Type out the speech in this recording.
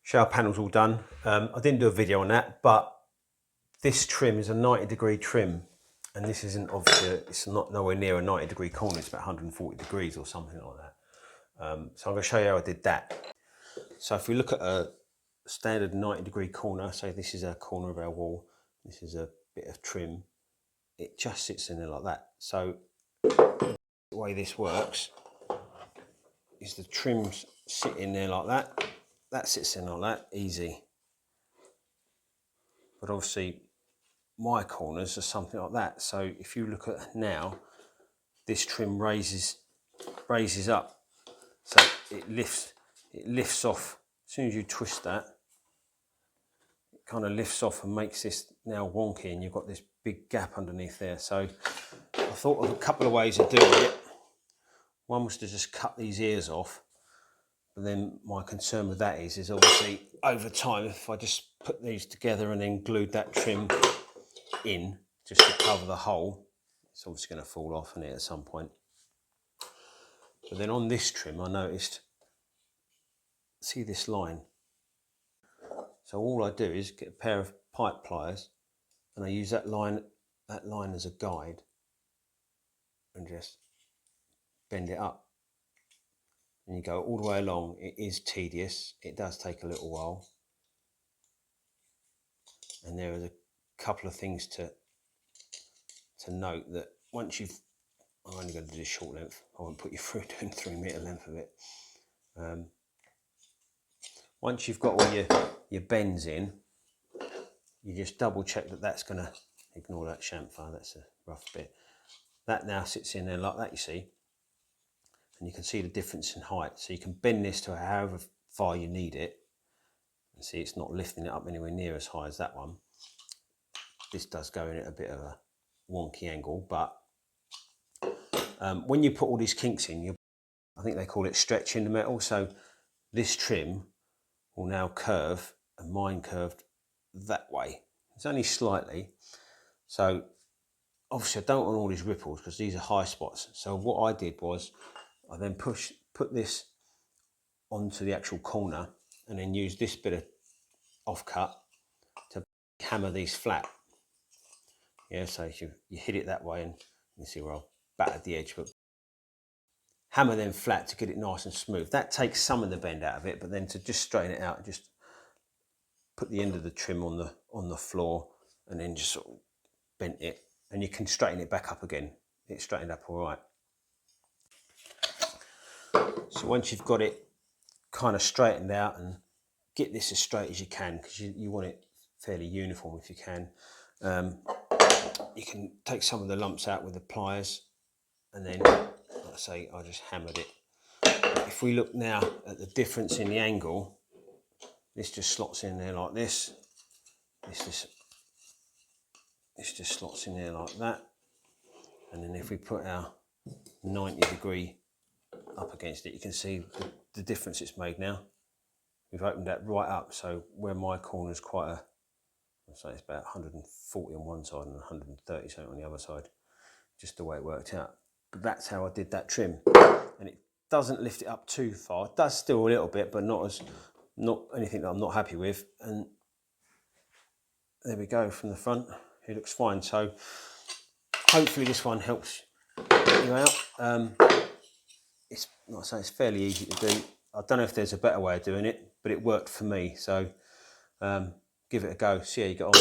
shower panel's all done. I didn't do a video on that, but this trim is a 90-degree trim, and this isn't obviously, it's not nowhere near a 90-degree corner, it's about 140 degrees or something like that. So I'm going to show you how I did that. So if we look at a standard 90-degree corner, say this is a corner of our wall, this is a bit of trim, it just sits in there like that. So the way this works is the trims sit in there like that sits in like that, easy. But obviously my corners are something like that. So if you look at now, this trim raises up, so it lifts off. As soon as you twist that, it kind of lifts off and makes this now wonky, and you've got this big gap underneath there. So I thought of a couple of ways of doing it. One was to just cut these ears off, but then my concern with that is obviously over time, if I just put these together and then glued that trim in just to cover the hole, it's obviously going to fall off in it at some point. But then on this trim, I noticed, see this line? So all I do is get a pair of pipe pliers and I use that line as a guide and just bend it up. And you go all the way along. It is tedious. It does take a little while. And there are a couple of things to note, that once you've, I'm only going to do this short length. I won't put you through doing 3 metre length of it. Once you've got all your bends in, you just double check that that's going to, ignore that chamfer, that's a rough bit. That now sits in there like that, you see. And you can see the difference in height. So you can bend this to however far you need it. And see, it's not lifting it up anywhere near as high as that one. This does go in at a bit of a wonky angle, but when you put all these kinks in, I think they call it stretching the metal. So this trim will now curve, and mine curved that way. It's only slightly. So obviously I don't want all these ripples because these are high spots. So what I did was I then put this onto the actual corner and then use this bit of offcut to hammer these flat. Yeah, so you hit it that way, and you see where I'll batter the edge, but hammer them flat to get it nice and smooth. That takes some of the bend out of it, but then to just straighten it out, just put the end of the trim on the floor and then just sort of bent it, and you can straighten it back up again. It's straightened up all right. So once you've got it kind of straightened out, and get this as straight as you can, because you want it fairly uniform if you can. You can take some of the lumps out with the pliers, and then, like I say, I just hammered it. If we look now at the difference in the angle, this just slots in there like this. This just slots in there like that. And then if we put our 90-degree up against it, you can see the difference it's made now. We've opened that right up, so where my corner is quite a, I'd say it's about 140 on one side and 130 something on the other side, just the way it worked out. But that's how I did that trim, and it doesn't lift it up too far. It does still a little bit, but not anything that I'm not happy with. And there we go from the front. It looks fine. So hopefully this one helps you out. It's, like I say, it's fairly easy to do. I don't know if there's a better way of doing it, but it worked for me. So give it a go, see how you get on.